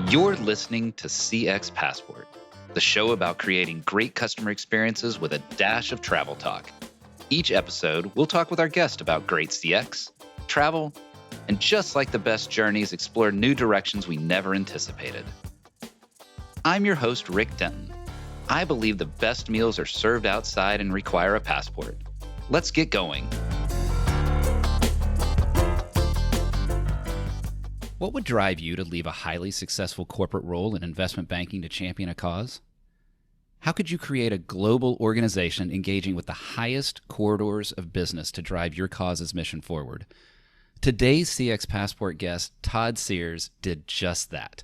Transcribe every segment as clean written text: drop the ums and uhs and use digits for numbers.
You're listening to CX Passport, the show about creating great customer experiences with a dash of travel talk. Each episode, we'll talk with our guest about great CX, travel, and just like the best journeys, explore new directions we never anticipated. I'm your host, Rick Denton. I believe the best meals are served outside and require a passport. Let's get going. What would drive you to leave a highly successful corporate role in investment banking to champion a cause? How could you create a global organization engaging with the highest corridors of business to drive your cause's mission forward? Today's CX Passport guest, Todd Sears, did just that.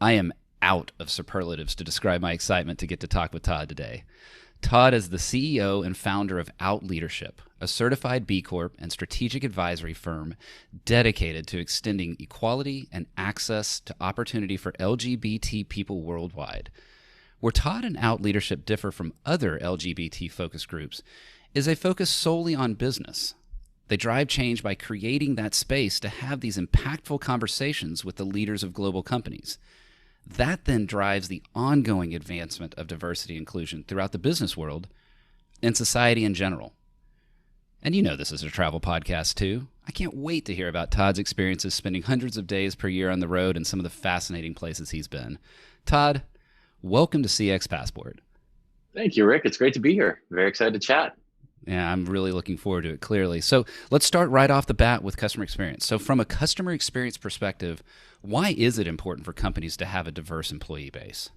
I am out of superlatives to describe my excitement to get to talk with Todd today. Todd is the CEO and founder of Out Leadership, a certified B Corp and strategic advisory firm dedicated to extending equality and access to opportunity for LGBT people worldwide. Where Todd and Out Leadership differ from other LGBT focus groups is they focus solely on business. They drive change by creating that space to have these impactful conversations with the leaders of global companies. That then drives the ongoing advancement of diversity and inclusion throughout the business world and society in general. And you know this is a travel podcast too. I can't wait to hear about Todd's experiences spending hundreds of days per year on the road and some of the fascinating places he's been. Todd, welcome to CX Passport. Thank you, Rick. It's great to be here. Very excited to chat. Yeah, I'm really looking forward to it, clearly. So let's start right off the bat with customer experience. So from a customer experience perspective, why is it important for companies to have a diverse employee base?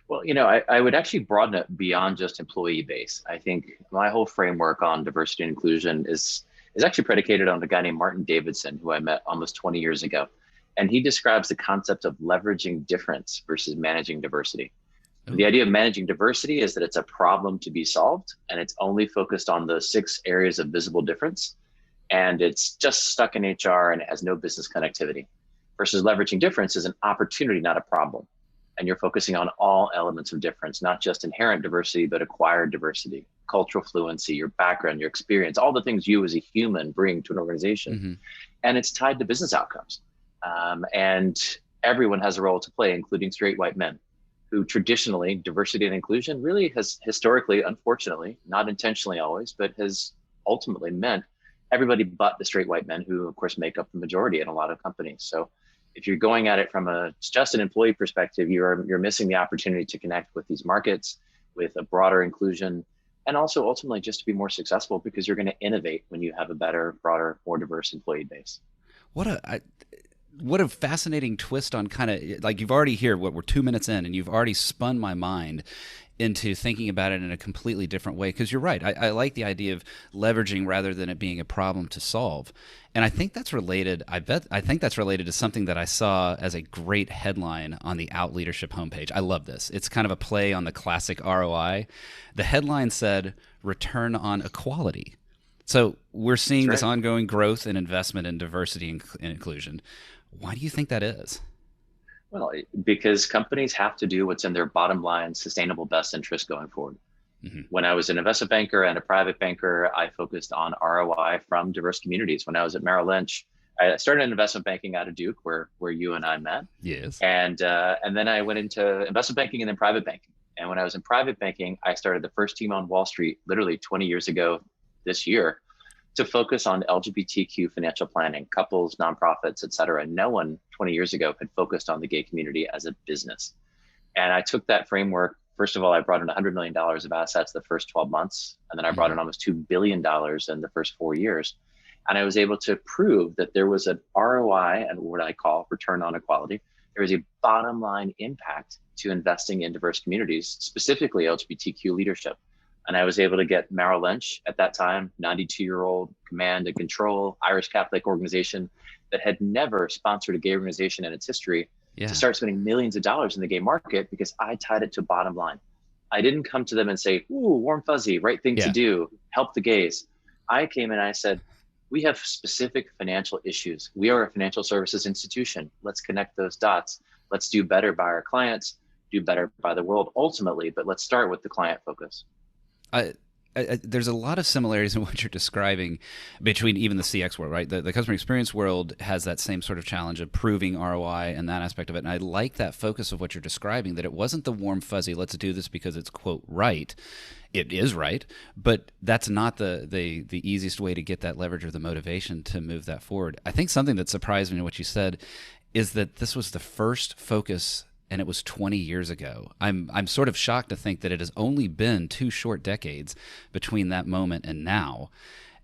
Well, I would actually broaden it beyond just employee base. I think my whole framework on diversity and inclusion is actually predicated on a guy named Martin Davidson, who I met almost 20 years ago. And he describes the concept of leveraging difference versus managing diversity. The idea of managing diversity is that it's a problem to be solved, and it's only focused on the 6 areas of visible difference, and it's just stuck in HR and it has no business connectivity. Versus leveraging difference is an opportunity, not a problem. And you're focusing on all elements of difference, not just inherent diversity, but acquired diversity, cultural fluency, your background, your experience, all the things you as a human bring to an organization. Mm-hmm. And it's tied to business outcomes. And everyone has a role to play, including straight white men, who traditionally, diversity and inclusion really has historically, unfortunately, not intentionally always, but has ultimately meant everybody but the straight white men, who of course make up the majority in a lot of companies. So if you're going at it from just an employee perspective, you're missing the opportunity to connect with these markets, with a broader inclusion, and also ultimately just to be more successful, because you're going to innovate when you have a better, broader, more diverse employee base. What a fascinating twist on kind of like you've already here, we're 2 minutes in and you've already spun my mind into thinking about it in a completely different way. Because you're right. I like the idea of leveraging rather than it being a problem to solve. And I think that's related. I think that's related to something that I saw as a great headline on the Out Leadership homepage. I love this. It's kind of a play on the classic ROI. The headline said, "Return on Equality." So we're seeing this ongoing growth and investment in diversity and inclusion. Why do you think that is? Well, because companies have to do what's in their bottom line, sustainable best interest going forward. Mm-hmm. When I was an investment banker and a private banker, I focused on ROI from diverse communities. When I was at Merrill Lynch, I started in investment banking out of Duke, where you and I met. Yes. And then I went into investment banking and then private banking. And when I was in private banking, I started the first team on Wall Street, literally 20 years ago this year, to focus on LGBTQ financial planning, couples, nonprofits, et cetera. No one 20 years ago had focused on the gay community as a business. And I took that framework. First of all, I brought in $100 million of assets the first 12 months. And then I brought in almost $2 billion in the first 4 years. And I was able to prove that there was an ROI and what I call return on equality. There was a bottom line impact to investing in diverse communities, specifically LGBTQ leadership. And I was able to get Merrill Lynch, at that time, 92-year-old command and control Irish Catholic organization that had never sponsored a gay organization in its history, to start spending millions of dollars in the gay market, because I tied it to bottom line. I didn't come to them and say, ooh, warm fuzzy, right thing to do, help the gays. I came in and I said, we have specific financial issues. We are a financial services institution. Let's connect those dots. Let's do better by our clients, do better by the world ultimately, but let's start with the client focus. there's a lot of similarities in what you're describing between even the CX world, right? The customer experience world has that same sort of challenge of proving ROI and that aspect of it. And I like that focus of what you're describing, that it wasn't the warm, fuzzy, let's do this because it's, quote, right. It is right, but that's not the easiest way to get that leverage or the motivation to move that forward. I think something that surprised me in what you said is that this was the first focus, and it was 20 years ago. I'm sort of shocked to think that it has only been 2 short decades between that moment and now.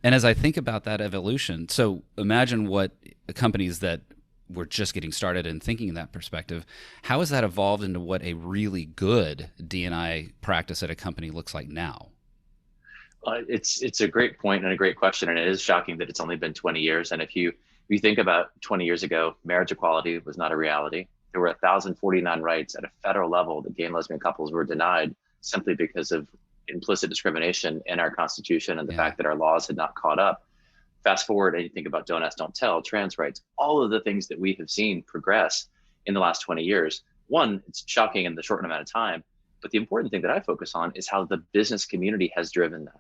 And as I think about that evolution, so imagine what companies that were just getting started and thinking in that perspective, how has that evolved into what a really good D&I practice at a company looks like now? It's a great point and a great question, and it is shocking that it's only been 20 years. And if you think about 20 years ago, marriage equality was not a reality. There were 1,049 rights at a federal level that gay and lesbian couples were denied simply because of implicit discrimination in our Constitution and the fact that our laws had not caught up. Fast forward and you think about don't ask, don't tell, trans rights, all of the things that we have seen progress in the last 20 years. One, it's shocking in the short amount of time, but the important thing that I focus on is how the business community has driven that.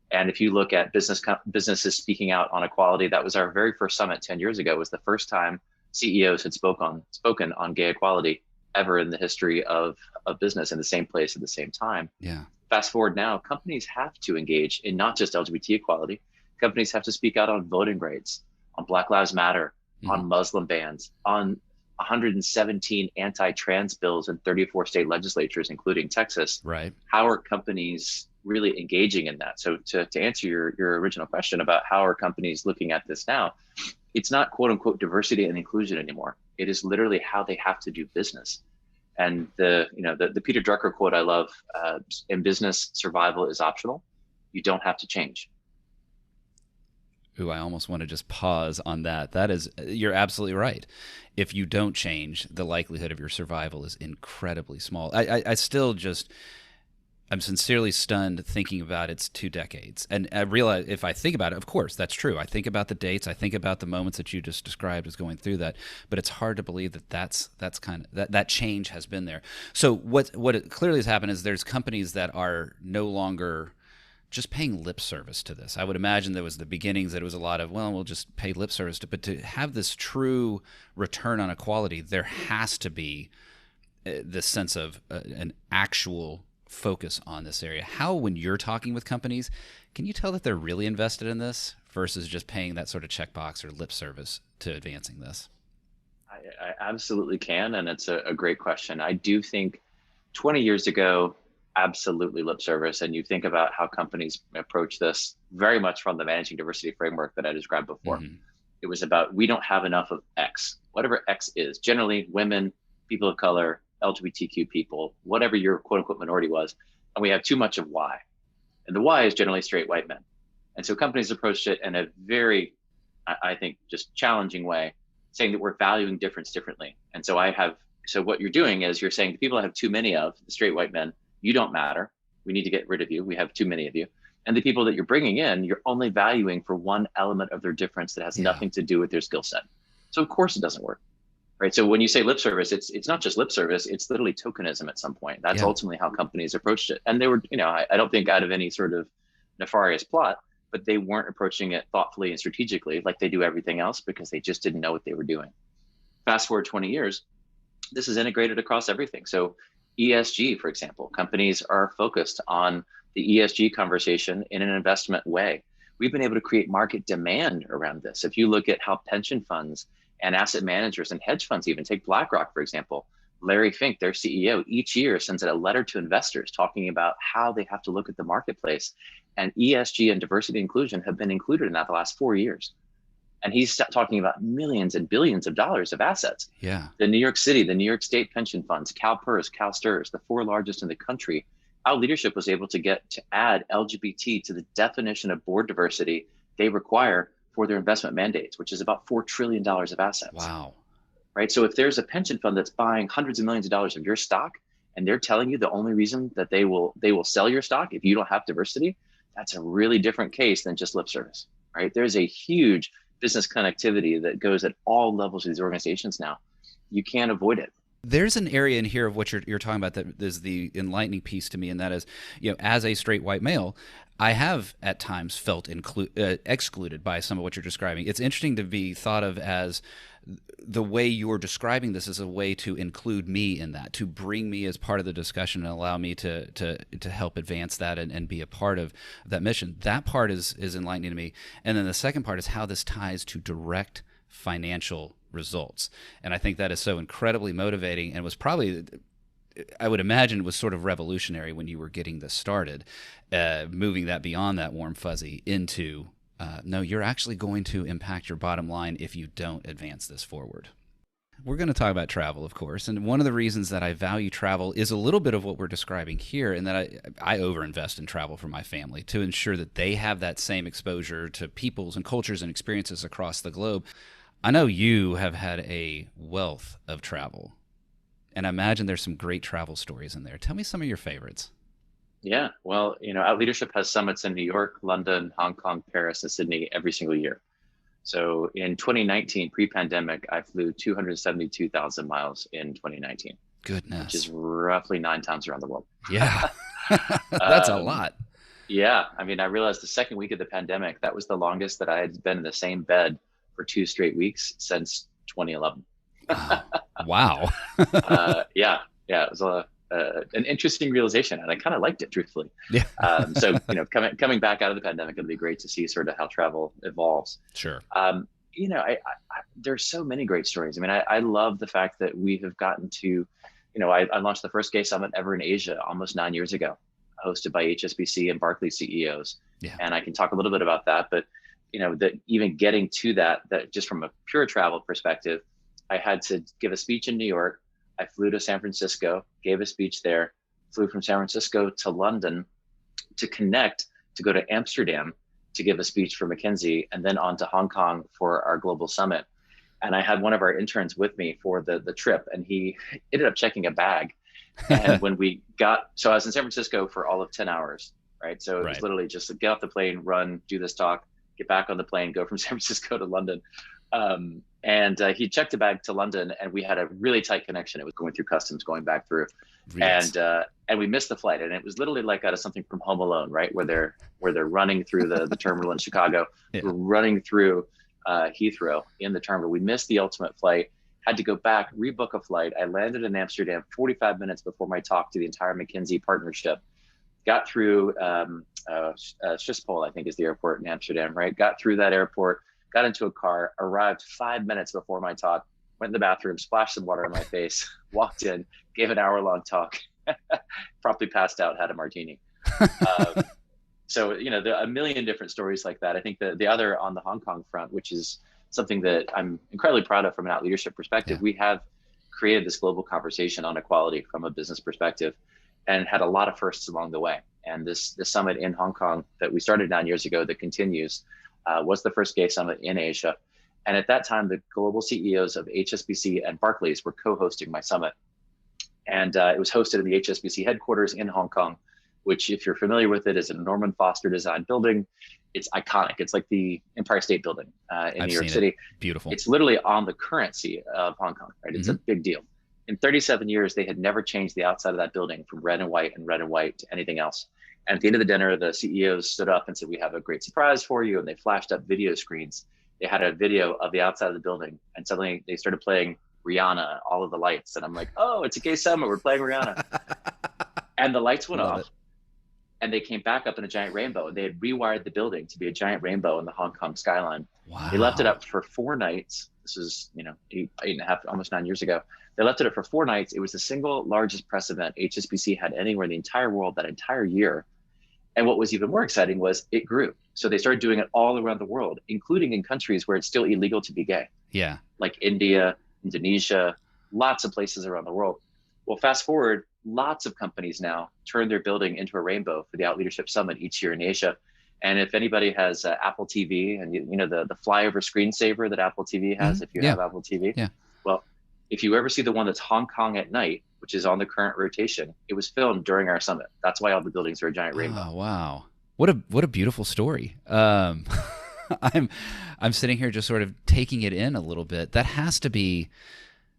And if you look at businesses speaking out on equality, that was our very first summit 10 years ago, was the first time CEOs had spoken on gay equality ever in the history of business in the same place at the same time. Yeah. Fast forward now, companies have to engage in not just LGBT equality. Companies have to speak out on voting rights, on Black Lives Matter, on Muslim bans, on 117 anti-trans bills in 34 state legislatures, including Texas. Right. How are companies really engaging in that? So to answer your original question about how are companies looking at this now, it's not quote unquote diversity and inclusion anymore. It is literally how they have to do business. And the Peter Drucker quote I love, in business, survival is optional. You don't have to change. Ooh, I almost want to just pause on that. That is, you're absolutely right. If you don't change, the likelihood of your survival is incredibly small. I still just, I'm sincerely stunned thinking about it's 2 decades. And I realize if I think about it, of course, that's true. I think about the dates. I think about the moments that you just described as going through that. But it's hard to believe that that's kind of, that change has been there. So what clearly has happened is there's companies that are no longer just paying lip service to this. I would imagine there was the beginnings that it was a lot of, well, we'll just pay lip service to, but to have this true return on equality, there has to be this sense of an actual focus on this area. How, when you're talking with companies, can you tell that they're really invested in this versus just paying that sort of checkbox or lip service to advancing this? I absolutely can, and it's a great question. I do think 20 years ago, absolutely lip service. And you think about how companies approach this very much from the managing diversity framework that I described before. Mm-hmm. It was about, we don't have enough of X, whatever X is, generally women, people of color, LGBTQ people, whatever your quote unquote minority was. And we have too much of Y. And the Y is generally straight white men. And so companies approached it in a very, I think, just challenging way, saying that we're valuing difference differently. And so so what you're doing is you're saying the people I have too many of, the straight white men, you don't matter. We need to get rid of you. We have too many of you. And the people that you're bringing in, you're only valuing for one element of their difference that has nothing to do with their skill set. So of course it doesn't work, right? So when you say lip service, it's not just lip service, it's literally tokenism at some point. That's ultimately how companies approached it. And they were, I don't think out of any sort of nefarious plot, but they weren't approaching it thoughtfully and strategically like they do everything else because they just didn't know what they were doing. Fast forward 20 years, this is integrated across everything. So ESG, for example, companies are focused on the ESG conversation in an investment way. We've been able to create market demand around this. If you look at how pension funds and asset managers and hedge funds, even take BlackRock, for example, Larry Fink, their CEO, each year sends out a letter to investors talking about how they have to look at the marketplace. And ESG and diversity and inclusion have been included in that the last 4 years. And he's talking about millions and billions of dollars of assets. Yeah. The New York City, the New York State pension funds, CalPERS, CalSTRS, the 4 largest in the country, our leadership was able to get to add LGBT to the definition of board diversity they require for their investment mandates, which is about $4 trillion of assets. Wow. Right. So if there's a pension fund that's buying hundreds of millions of dollars of your stock, and they're telling you the only reason that they will sell your stock if you don't have diversity, that's a really different case than just lip service. Right. There's a huge business connectivity that goes at all levels of these organizations now. You can't avoid it. There's an area in here of what you're talking about that is the enlightening piece to me, and that is, as a straight white male, I have at times felt excluded by some of what you're describing. It's interesting to be thought of as the way you're describing this as a way to include me in that, to bring me as part of the discussion and allow me to help advance that and be a part of that mission. That part is enlightening to me. And then the second part is how this ties to direct financial results. And I think that is so incredibly motivating and was probably, I would imagine, it was sort of revolutionary when you were getting this started, moving that beyond that warm fuzzy into no, you're actually going to impact your bottom line if you don't advance this forward. We're going to talk about travel, of course, and one of the reasons that I value travel is a little bit of what we're describing here, and that I overinvest in travel for my family to ensure that they have that same exposure to peoples and cultures and experiences across the globe. I know you have had a wealth of travel, and I imagine there's some great travel stories in there. Tell me some of your favorites. Yeah, well, Out Leadership has summits in New York, London, Hong Kong, Paris, and Sydney every single year. So in 2019, pre-pandemic, I flew 272,000 miles in 2019. Goodness. Which is roughly 9 times around the world. Yeah, that's a lot. Yeah, I mean, I realized the second week of the pandemic, that was the longest that I had been in the same bed for 2 straight weeks since 2011. Wow. Yeah, it was an interesting realization, and I kind of liked it, truthfully. Yeah. So coming back out of the pandemic, it'll be great to see sort of how travel evolves. Sure. There's so many great stories. I mean, I love the fact that we have gotten to, I launched the first gay summit ever in Asia almost 9 years ago, hosted by HSBC and Barclays CEOs. Yeah. And I can talk a little bit about that, but that even getting to that just from a pure travel perspective, I had to give a speech in New York. I flew to San Francisco, gave a speech there, flew from San Francisco to London to connect, to go to Amsterdam to give a speech for McKinsey, and then on to Hong Kong for our global summit. And I had one of our interns with me for the trip, and he ended up checking a bag. And when so I was in San Francisco for all of 10 hours, right? So it was literally just get off the plane, run, do this talk, get back on the plane, go from San Francisco to London. And he checked a bag to London, and we had a really tight connection. It was going through customs, going back through, yes. And we missed the flight. And it was literally like out of something from Home Alone, right? Where they're running through the terminal in Chicago. Yeah. We're running through Heathrow in the terminal. We missed the ultimate flight, had to go back, rebook a flight. I landed in Amsterdam 45 minutes before my talk to the entire McKinsey partnership. Got through Schiphol, I think is the airport in Amsterdam, right? Got through that airport, got into a car, arrived 5 minutes before my talk, went in the bathroom, splashed some water on my face, walked in, gave an hour-long talk, promptly passed out, had a martini. So, there are a million different stories like that. I think the other on the Hong Kong front, which is something that I'm incredibly proud of from an Out Leadership perspective, we have created this global conversation on equality from a business perspective and had a lot of firsts along the way. And this summit in Hong Kong that we started 9 years ago that continues was the first gay summit in Asia. And at that time, the global CEOs of HSBC and Barclays were co-hosting my summit. And it was hosted in the HSBC headquarters in Hong Kong, which, if you're familiar with it, is a Norman Foster designed building. It's iconic. It's like the Empire State Building in New York City. Beautiful. It's literally on the currency of Hong Kong, right? It's a big deal. In 37 years, they had never changed the outside of that building from red and white to anything else. And at the end of the dinner, the CEOs stood up and said, "We have a great surprise for you." And they flashed up video screens. They had a video of the outside of the building, and suddenly they started playing Rihanna, all of the lights. And I'm like, "Oh, it's a gay summit. We're playing Rihanna." And the lights went off, and they came back up in a giant rainbow. They had rewired the building to be a giant rainbow in the Hong Kong skyline. Wow. They left it up for 4 nights. This is, 8.5, almost 9 years ago. They left it up for 4 nights. It was the single largest press event HSBC had anywhere in the entire world that entire year. And what was even more exciting was it grew. So they started doing it all around the world, including in countries where it's still illegal to be gay. Yeah. Like India, Indonesia, lots of places around the world. Well, fast forward, lots of companies now turn their building into a rainbow for the Out Leadership Summit each year in Asia. And if anybody has Apple TV and the flyover screensaver that Apple TV has, if you have Apple TV, well, if you ever see the one that's Hong Kong at night, which is on the current rotation, it was filmed during our summit. That's why all the buildings are a giant rainbow. Oh, wow. What a beautiful story. I'm sitting here just sort of taking it in a little bit. That has to be,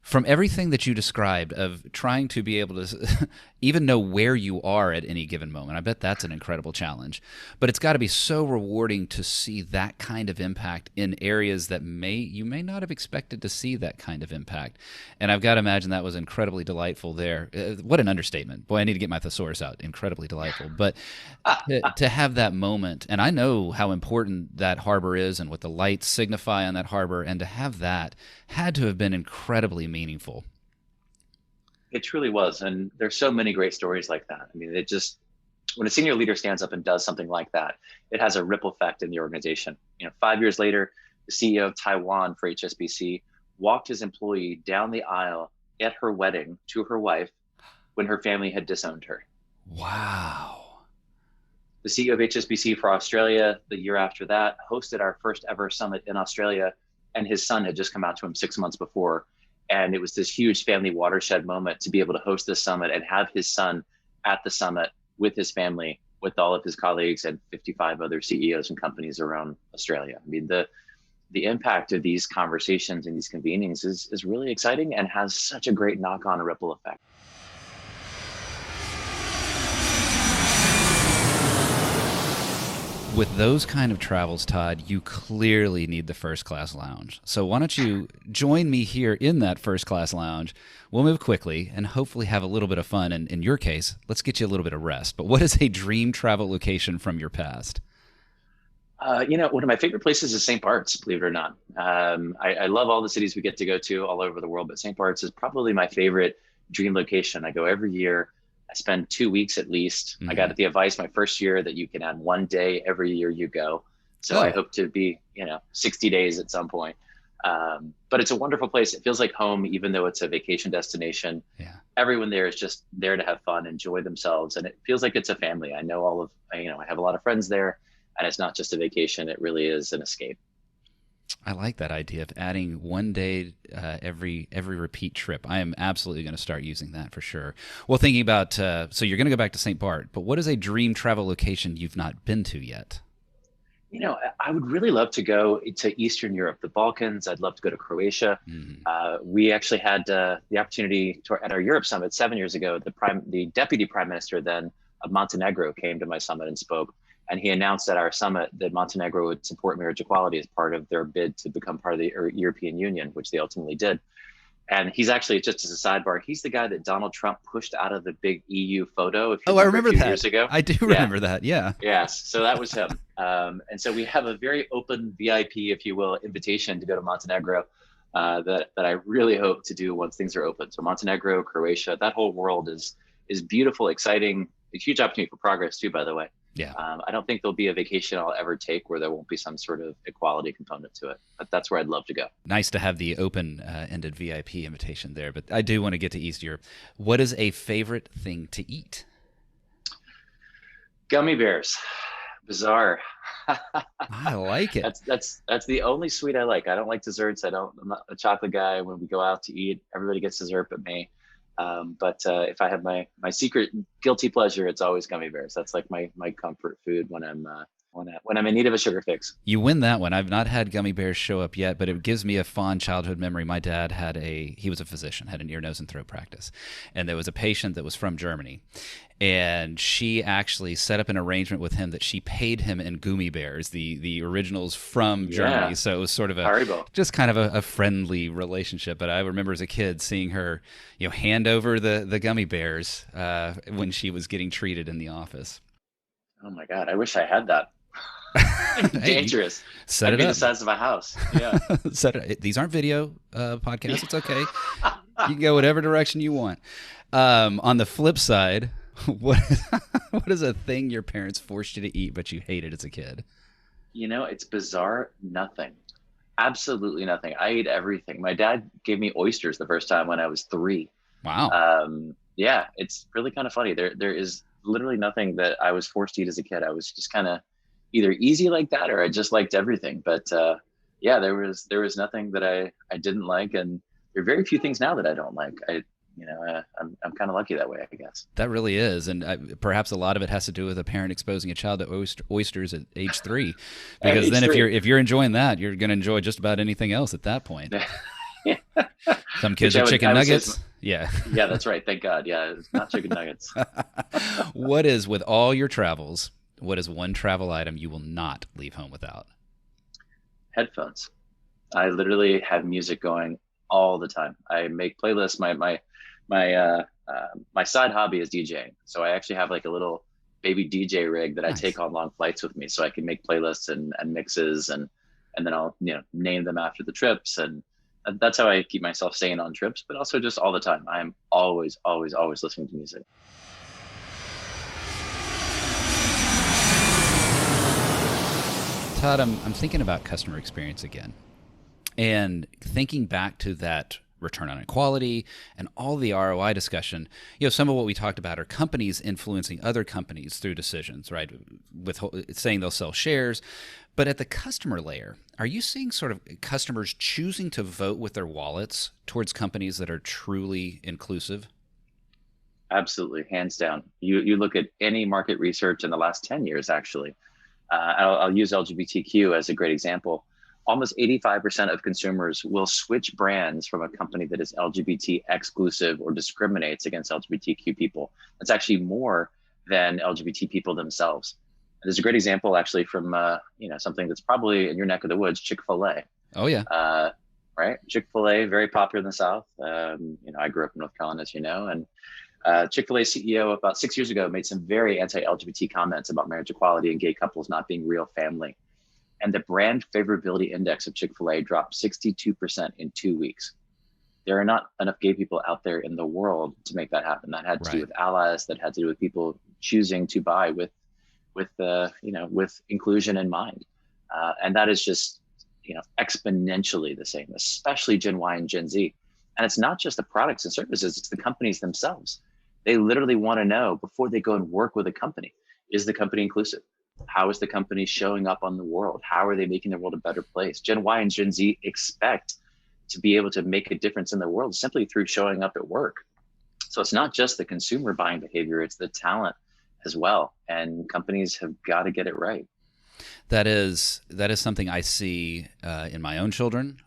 From everything that you described of trying to be able to even know where you are at any given moment, I bet that's an incredible challenge. But it's got to be so rewarding to see that kind of impact in areas that you may not have expected to see that kind of impact. And I've got to imagine that was incredibly delightful there. What an understatement. Boy, I need to get my thesaurus out. Incredibly delightful. But to have that moment, and I know how important that harbor is and what the lights signify on that harbor, and to have that had to have been incredibly meaningful. It truly was. And there's so many great stories like that. I mean, when a senior leader stands up and does something like that, it has a ripple effect in the organization. 5 years later, the CEO of Taiwan for HSBC walked his employee down the aisle at her wedding to her wife when her family had disowned her. Wow. The CEO of HSBC for Australia, the year after that, hosted our first ever summit in Australia, and his son had just come out to him 6 months before. And it was this huge family watershed moment to be able to host this summit and have his son at the summit with his family, with all of his colleagues and 55 other CEOs and companies around Australia. I mean, the impact of these conversations and these convenings is really exciting and has such a great knock-on ripple effect. With those kind of travels, Todd, you clearly need the first class lounge. So why don't you join me here in that first class lounge? We'll move quickly and hopefully have a little bit of fun. And in your case, let's get you a little bit of rest. But what is a dream travel location from your past? One of my favorite places is St. Bart's, believe it or not. I love all the cities we get to go to all over the world, but St. Bart's is probably my favorite dream location. I go every year. I spend 2 weeks at least. I got the advice my first year that you can add 1 day every year you go. So I hope to be, 60 days at some point. But it's a wonderful place. It feels like home, even though it's a vacation destination. Yeah. Everyone there is just there to have fun, enjoy themselves. And it feels like it's a family. I know I have a lot of friends there, and it's not just a vacation. It really is an escape. I like that idea of adding 1 day every repeat trip. I am absolutely going to start using that for sure. Well, thinking about, so you're going to go back to St. Bart, but what is a dream travel location you've not been to yet? I would really love to go to Eastern Europe, the Balkans. I'd love to go to Croatia. We actually had the opportunity at our Europe summit 7 years ago. The deputy prime minister then of Montenegro came to my summit and spoke. And he announced at our summit that Montenegro would support marriage equality as part of their bid to become part of the European Union, which they ultimately did. And he's actually, just as a sidebar, he's the guy that Donald Trump pushed out of the big EU photo. I remember that. Years ago. I do remember that, yeah. Yes, so that was him. And so we have a very open VIP, if you will, invitation to go to Montenegro that I really hope to do once things are open. So Montenegro, Croatia, that whole world is beautiful, exciting, a huge opportunity for progress too, by the way. Yeah. I don't think there'll be a vacation I'll ever take where there won't be some sort of equality component to it, but that's where I'd love to go. Nice to have the open-ended VIP invitation there, but I do want to get to East Europe. What is a favorite thing to eat? Gummy bears. Bizarre. I like it. That's the only sweet I like. I don't like desserts. I'm not a chocolate guy. When we go out to eat, everybody gets dessert but me. But if I have my secret guilty pleasure, it's always gummy bears. That's like my comfort food when I'm in need of a sugar fix. You win that one. I've not had gummy bears show up yet, but it gives me a fond childhood memory. My dad he was a physician, had an ear, nose, and throat practice. And there was a patient that was from Germany. And she actually set up an arrangement with him that she paid him in gummy bears, the originals from Germany. So it was sort of just kind of a friendly relationship. But I remember as a kid seeing her, hand over the gummy bears when she was getting treated in the office. Oh my God, I wish I had that. Dangerous. Set it up. The size of a house. Yeah. These aren't video podcasts. It's okay. You can go whatever direction you want. On the flip side, what is a thing your parents forced you to eat but you hated as a kid? It's bizarre. Nothing. Absolutely nothing. I ate everything. My dad gave me oysters the first time when I was 3. Wow. Yeah, it's really kind of funny. There is literally nothing that I was forced to eat as a kid. I was just kind of either easy like that or I just liked everything. But yeah, there was nothing that I didn't like, and there are very few things now that I don't like. I'm kind of lucky that way, I guess. That really is, and perhaps a lot of it has to do with a parent exposing a child to oysters at age 3, because then if you're enjoying that, you're going to enjoy just about anything else at that point. Some kids Which are chicken I would say is, nuggets. Yeah. yeah, that's right. Thank God. Yeah, it's not chicken nuggets. What is, with all your travels, what is one travel item you will not leave home without? Headphones. I literally have music going all the time. I make playlists. My side hobby is DJing. So I actually have like a little baby DJ rig that I take Nice. on long flights with me, so I can make playlists and mixes, and then I'll name them after the trips, and that's how I keep myself sane on trips. But also just all the time, I'm always listening to music. Todd, I'm thinking about customer experience again. And thinking back to that return on equality and all the ROI discussion, some of what we talked about are companies influencing other companies through decisions, right? With saying they'll sell shares. But at the customer layer, are you seeing sort of customers choosing to vote with their wallets towards companies that are truly inclusive? Absolutely, hands down. You look at any market research in the last 10 years, actually. I'll use LGBTQ as a great example. Almost 85% of consumers will switch brands from a company that is LGBT exclusive or discriminates against LGBTQ people. That's actually more than LGBT people themselves. And there's a great example actually from something that's probably in your neck of the woods, Chick-fil-A. Oh, yeah. Right? Chick-fil-A, very popular in the South. I grew up in North Carolina, as you know, and Chick-fil-A CEO about 6 years ago made some very anti-LGBT comments about marriage equality and gay couples not being real family. And the brand favorability index of Chick-fil-A dropped 62% in 2 weeks. There are not enough gay people out there in the world to make that happen. That had to do with allies. That had to do with people choosing to buy with inclusion in mind. And that is just, exponentially the same, especially Gen Y and Gen Z. And it's not just the products and services, it's the companies themselves. They literally want to know before they go and work with a company, is the company inclusive? How is the company showing up on the world? How are they making the world a better place? Gen Y and Gen Z expect to be able to make a difference in the world simply through showing up at work. So it's not just the consumer buying behavior, it's the talent as well. And companies have got to get it right. That is something I see in my own children,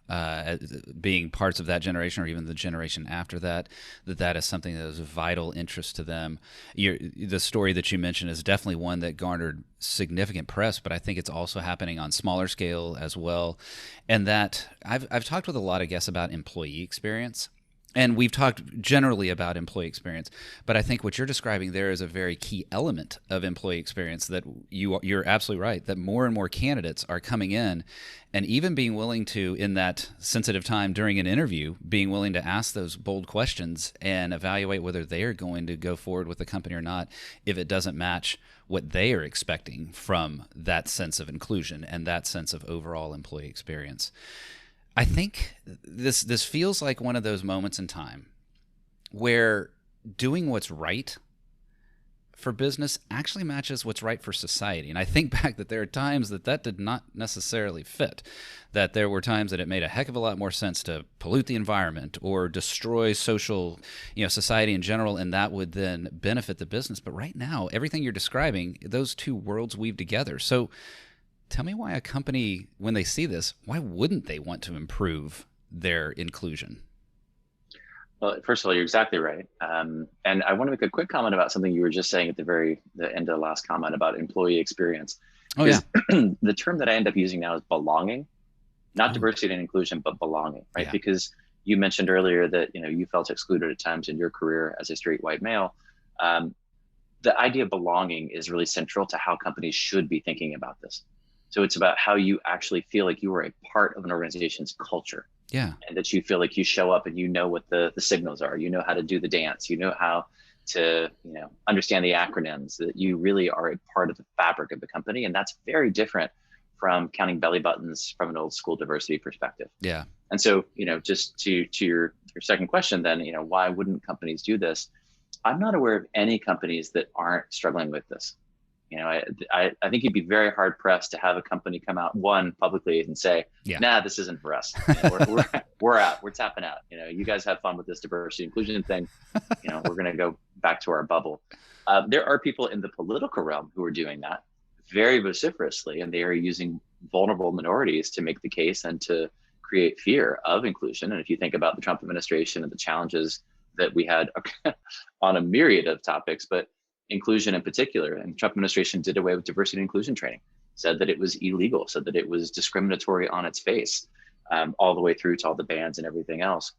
being parts of that generation or even the generation after that. That is something that is of vital interest to them. The story that you mentioned is definitely one that garnered significant press, but I think it's also happening on smaller scale as well. And that I've talked with a lot of guests about employee experience. And we've talked generally about employee experience, but I think what you're describing there is a very key element of employee experience that you're absolutely right, that more and more candidates are coming in and even being willing to, in that sensitive time during an interview, being willing to ask those bold questions and evaluate whether they are going to go forward with the company or not if it doesn't match what they are expecting from that sense of inclusion and that sense of overall employee experience. I think this feels like one of those moments in time where doing what's right for business actually matches what's right for society. And I think back that there are times that did not necessarily fit, that there were times that it made a heck of a lot more sense to pollute the environment or destroy social, society in general, and that would then benefit the business. But right now, everything you're describing, those two worlds weave together. So tell me why a company, when they see this, why wouldn't they want to improve their inclusion? Well, first of all, you're exactly right. And I want to make a quick comment about something you were just saying at the end of the last comment about employee experience. Oh, yeah. The term that I end up using now is belonging, not diversity and inclusion, but belonging, right? Yeah. Because you mentioned earlier that, you felt excluded at times in your career as a straight white male. The idea of belonging is really central to how companies should be thinking about this. So it's about how you actually feel like you are a part of an organization's culture. Yeah. And that you feel like you show up and you know what the signals are, you know how to do the dance, you know how to, understand the acronyms, that you really are a part of the fabric of the company. And that's very different from counting belly buttons from an old school diversity perspective. Yeah. And so, just to your second question, then, why wouldn't companies do this? I'm not aware of any companies that aren't struggling with this. I think you'd be very hard pressed to have a company come out publicly and say, nah, this isn't for us. We're out. We're tapping out. You guys have fun with this diversity inclusion thing. We're going to go back to our bubble. There are people in the political realm who are doing that very vociferously, and they are using vulnerable minorities to make the case and to create fear of inclusion. And if you think about the Trump administration and the challenges that we had on a myriad of topics, but inclusion in particular, and the Trump administration did away with diversity and inclusion training, said that it was illegal, said that it was discriminatory on its face, all the way through to all the bans and everything else.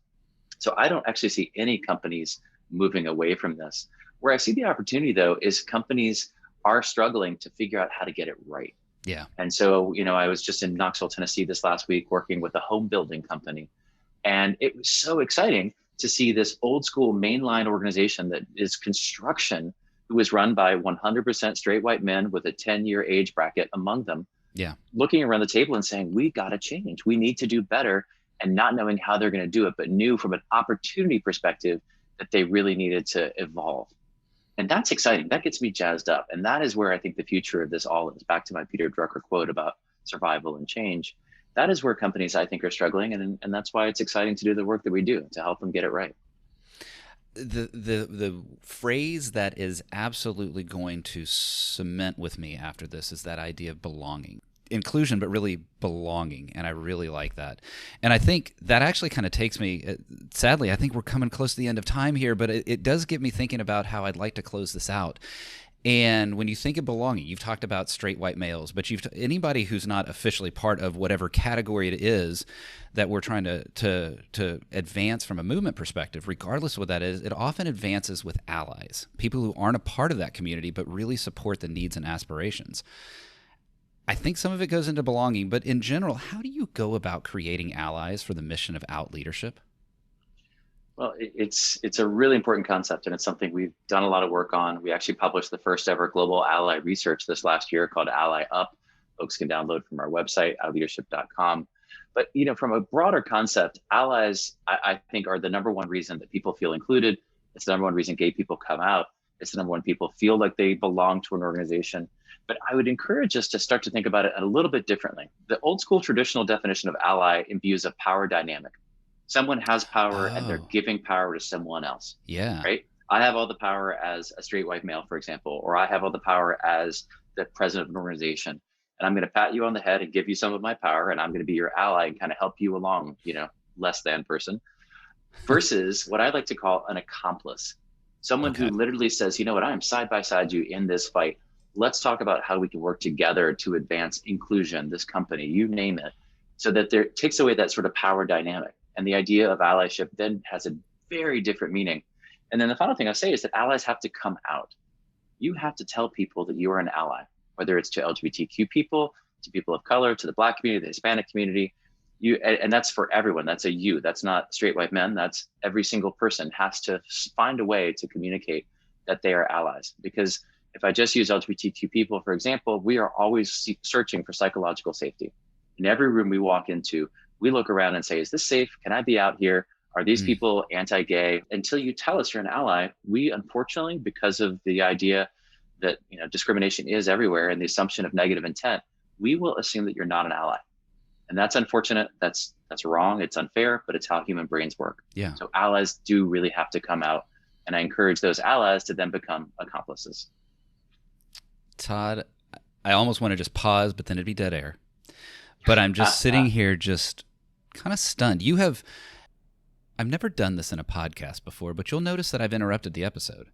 So I don't actually see any companies moving away from this. Where I see the opportunity, though, is companies are struggling to figure out how to get it right. Yeah. And so, I was just in Knoxville, Tennessee this last week working with a home building company. And it was so exciting to see this old school mainline organization that is construction, who is run by 100% straight white men with a 10-year age bracket among them. Yeah. Looking around the table and saying, we got to change. We need to do better, and not knowing how they're going to do it, but knew from an opportunity perspective that they really needed to evolve. And that's exciting. That gets me jazzed up. And that is where I think the future of this all is. Back to my Peter Drucker quote about survival and change. That is where companies, I think, are struggling. And that's why it's exciting to do the work that we do to help them get it right. The phrase that is absolutely going to cement with me after this is that idea of belonging. Inclusion, but really belonging. And I really like that. And I think that actually kind of takes me, sadly, I think we're coming close to the end of time here, but it does get me thinking about how I'd like to close this out. And when you think of belonging, you've talked about straight white males, but anybody who's not officially part of whatever category it is that we're trying to advance from a movement perspective, regardless of what that is, it often advances with allies, people who aren't a part of that community, but really support the needs and aspirations. I think some of it goes into belonging, but in general, how do you go about creating allies for the mission of out leadership? Well, it's a really important concept, and it's something we've done a lot of work on. We actually published the first ever global ally research this last year called Ally Up. Folks can download from our website, outleadership.com. But from a broader concept, allies, I think, are the number one reason that people feel included. It's the number one reason gay people come out. It's the number one people feel like they belong to an organization. But I would encourage us to start to think about it a little bit differently. The old school traditional definition of ally imbues a power dynamic. Someone has power and they're giving power to someone else. Yeah. Right? I have all the power as a straight white male, for example, or I have all the power as the president of an organization. And I'm going to pat you on the head and give you some of my power, and I'm going to be your ally and kind of help you along, less than person. Versus what I like to call an accomplice. Someone who literally says, you know what, I am side by side you in this fight. Let's talk about how we can work together to advance inclusion, this company, you name it, so that there takes away that sort of power dynamic. And the idea of allyship then has a very different meaning. And then the final thing I say is that allies have to come out. You have to tell people that you are an ally, whether it's to LGBTQ people, to people of color, to the Black community, the Hispanic community. And that's for everyone. That's a you. That's not straight white men. That's every single person has to find a way to communicate that they are allies. Because if I just use LGBTQ people, for example, we are always searching for psychological safety. In every room we walk into, we look around and say, is this safe? Can I be out here? Are these people anti-gay? Until you tell us you're an ally, we unfortunately, because of the idea that discrimination is everywhere and the assumption of negative intent, we will assume that you're not an ally. And that's unfortunate. That's wrong. It's unfair, but it's how human brains work. Yeah. So allies do really have to come out. And I encourage those allies to then become accomplices. Todd, I almost want to just pause, but then it'd be dead air. But I'm just sitting here just kind of stunned. I've never done this in a podcast before, but you'll notice that I've interrupted the episode.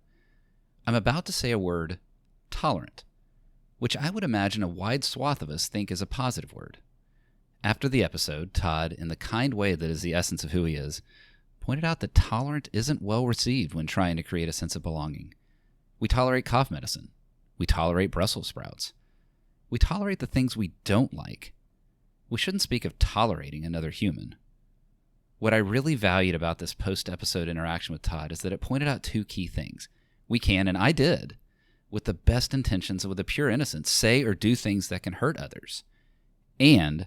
I'm about to say a word, tolerant, which I would imagine a wide swath of us think is a positive word. After the episode, Todd, in the kind way that is the essence of who he is, pointed out that tolerant isn't well received when trying to create a sense of belonging. We tolerate cough medicine. We tolerate Brussels sprouts. We tolerate the things we don't like. We shouldn't speak of tolerating another human. What I really valued about this post-episode interaction with Todd is that it pointed out two key things. We can, and I did, with the best intentions and with a pure innocence, say or do things that can hurt others. And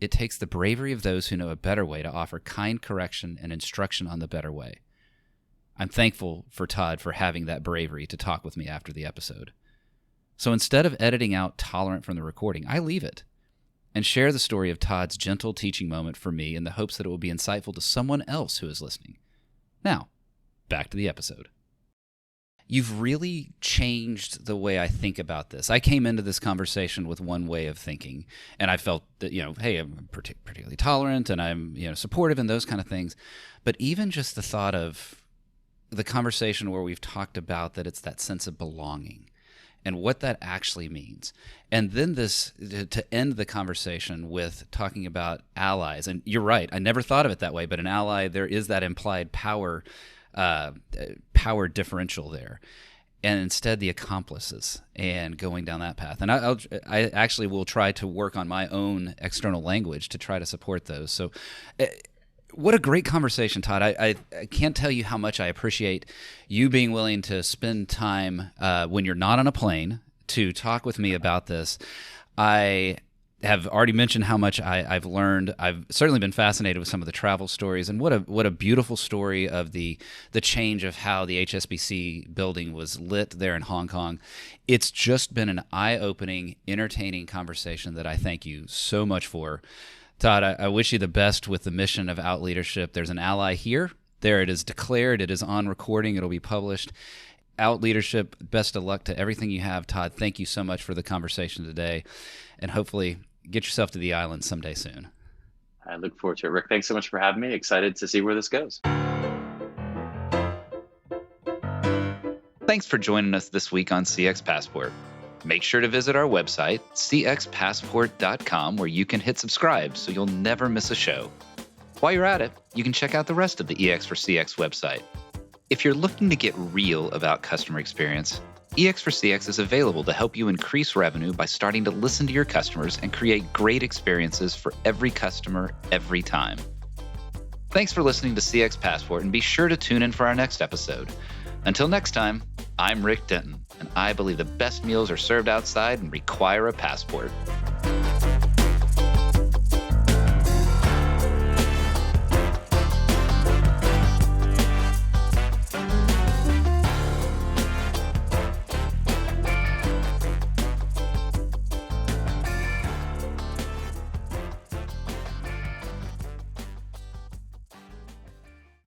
it takes the bravery of those who know a better way to offer kind correction and instruction on the better way. I'm thankful for Todd for having that bravery to talk with me after the episode. So instead of editing out tolerant from the recording, I leave it and share the story of Todd's gentle teaching moment for me in the hopes that it will be insightful to someone else who is listening. Now, back to the episode. you've really changed the way I think about this. I came into this conversation with one way of thinking, and I felt that, hey, I'm particularly tolerant and I'm, supportive and those kind of things. But even just the thought of the conversation where we've talked about that it's that sense of belonging and what that actually means. And then this, to end the conversation with talking about allies. And you're right, I never thought of it that way, but an ally, there is that implied power differential there, and instead the accomplices, and going down that path. And I actually will try to work on my own external language to try to support those. So what a great conversation, Todd. I can't tell you how much I appreciate you being willing to spend time when you're not on a plane to talk with me about this. I have already mentioned how much I've learned. I've certainly been fascinated with some of the travel stories, and what a beautiful story of the change of how the HSBC building was lit there in Hong Kong. It's just been an eye-opening, entertaining conversation that I thank you so much for. Todd, I wish you the best with the mission of Out Leadership. There's an ally here. There it is declared. It is on recording. It'll be published. Out Leadership, best of luck to everything you have. Todd, thank you so much for the conversation today, and hopefully get yourself to the island someday soon. I look forward to it. Rick, thanks so much for having me. Excited to see where this goes. Thanks for joining us this week on CX Passport. Make sure to visit our website, cxpassport.com, where you can hit subscribe so you'll never miss a show. While you're at it, you can check out the rest of the EX for CX website. If you're looking to get real about customer experience, EX for CX is available to help you increase revenue by starting to listen to your customers and create great experiences for every customer every time. Thanks for listening to CX Passport, and be sure to tune in for our next episode. Until next time, I'm Rick Denton, and I believe the best meals are served outside and require a passport.